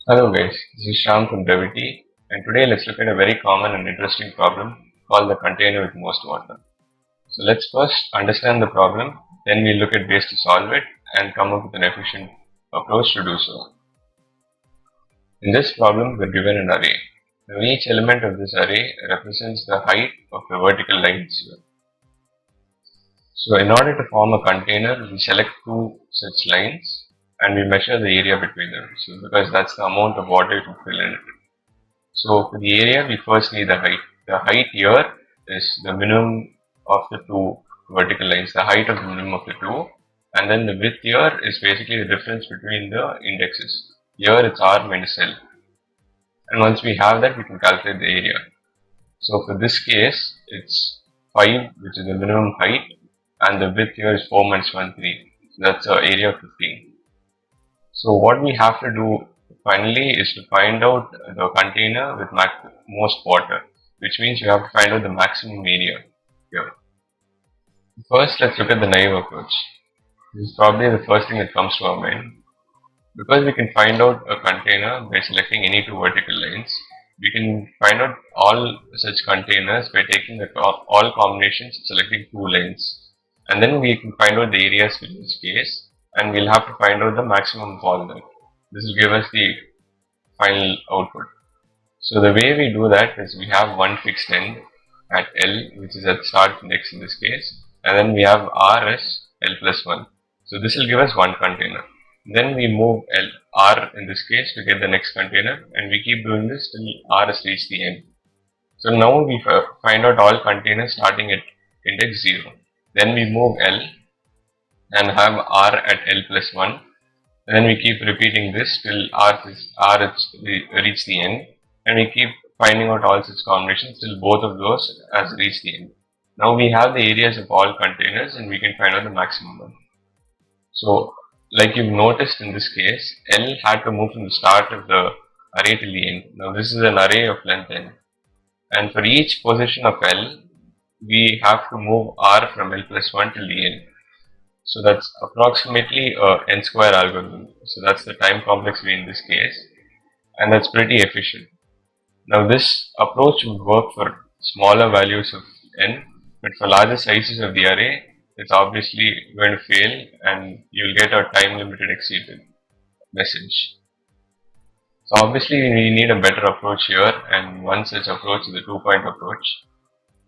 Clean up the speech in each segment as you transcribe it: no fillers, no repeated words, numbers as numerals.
Hello guys, this is Sham from BreVITy, and today let's look at a very common and interesting problem called the container with most water. So let's first understand the problem, then we look at ways to solve it and come up with an efficient approach to do so. In this problem, we're given an array. Now each element of this array represents the height of the vertical lines here. So in order to form a container, we select two such lines and we measure the area between them. So because that's the amount of water to fill in it. So for the area, we first need the height. The height here is the minimum of the two vertical lines, the height of the minimum of the two, and then the width here is basically the difference between the indexes. Here it's r minus l, and once we have that, we can calculate the area. So for this case, it's 5, which is the minimum height, and the width here is 4 minus 1, 3. So that's an area of 15. So what we have to do finally is to find out the container with most water, which means you have to find out the maximum area here. First, let's look at the naive approach. This is probably the first thing that comes to our mind. Because we can find out a container by selecting any two vertical lines, we can find out all such containers by taking all combinations, selecting two lines. And then we can find out the areas in this case, and we'll have to find out the maximum of all that. This will give us the final output. So the way we do that is we have one fixed end at L, which is at start index in this case, and then we have R as L plus 1. So this will give us one container. Then we move R in this case to get the next container, and we keep doing this till R has reached the end. So now we find out all containers starting at index 0. Then we move L and have R at L plus 1. And then we keep repeating this till R has reached the end, and we keep finding out all such combinations till both of those has reached the end. Now we have the areas of all containers, and we can find out the maximum one. So like you've noticed in this case, L had to move from the start of the array till the end. Now this is an array of length n, and for each position of L, we have to move R from L plus 1 till the end. So that's approximately a n square algorithm. So that's the time complexity in this case, and that's pretty efficient. Now this approach would work for smaller values of n, but for larger sizes of the array, it's obviously going to fail and you'll get a time limited exceeded message. So obviously we need a better approach here, and one such approach is the 2-point approach.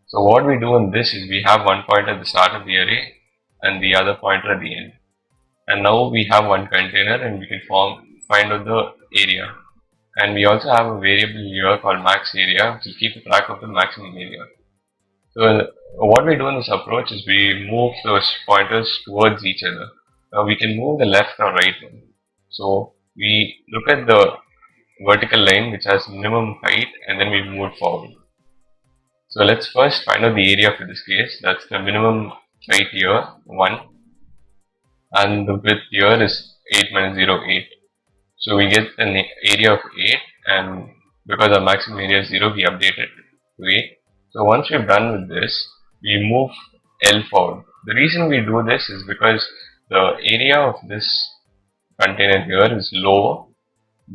So what we do in this is we have one pointer at the start of the array and the other pointer at the end. And now we have one container and we can find out the area. And we also have a variable here called max area, which will keep track of the maximum area. So what we do in this approach is we move those pointers towards each other. Now we can move the left or right one. So we look at the vertical line which has minimum height, and then we move it forward. So let's first find out the area for this case. That's the minimum height here, 1, and the width here is 8 minus 0, 8. So we get an area of 8, and because our maximum area is 0, we update it to 8. So once we've done with this, we move L forward. The reason we do this is because the area of this container here is low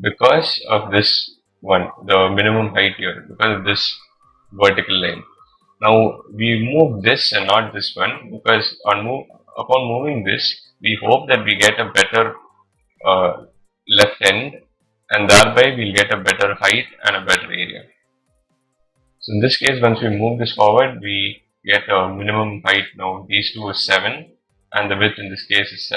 because of this one, the minimum height here, because of this vertical line. Now we move this and not this one because upon moving this, we hope that we get a better left end, and thereby we'll get a better height and a better area. So in this case, once we move this forward, we get a minimum height. Now these two is 7, and the width in this case is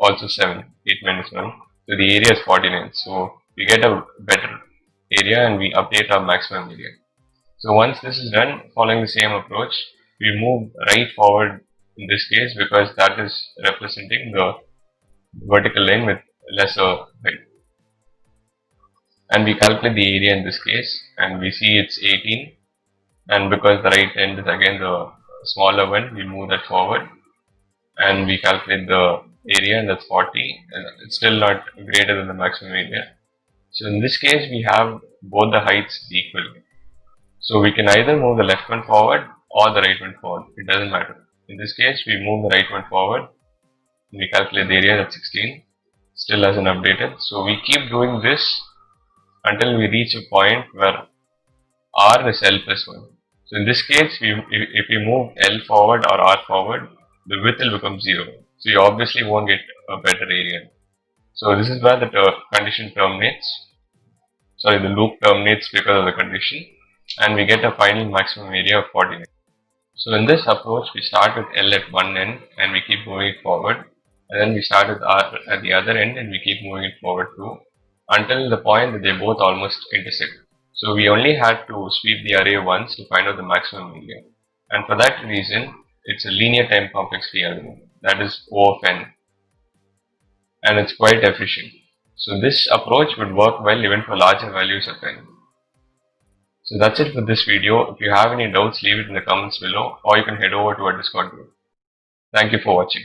also 7, 8 minus 1. So the area is 49. So we get a better area and we update our maximum area. So once this is done, following the same approach, we move right forward in this case because that is representing the vertical line with lesser height. And we calculate the area in this case, and we see it's 18, and because the right end is again the smaller one, we move that forward and we calculate the area, and that's 40, and it's still not greater than the maximum area. So in this case, we have both the heights equal. So we can either move the left one forward or the right one forward, it doesn't matter. In this case, we move the right one forward, and we calculate the area, that's 16, still hasn't updated. So we keep doing this until we reach a point where R is L plus 1. So in this case, if we move L forward or R forward, the width will become 0. So you obviously won't get a better area. So this is where the condition terminates. Sorry, the loop terminates because of the condition, and we get a final maximum area of 49. So in this approach, we start with L at one end and we keep moving it forward, and then we start with R at the other end and we keep moving it forward too, until the point that they both almost intersect. So we only had to sweep the array once to find out the maximum area, and for that reason, it's a linear time complexity algorithm, that is O of n, and it's quite efficient. So this approach would work well even for larger values of n. So that's it for this video. If you have any doubts, leave it in the comments below, or you can head over to our Discord group. Thank you for watching.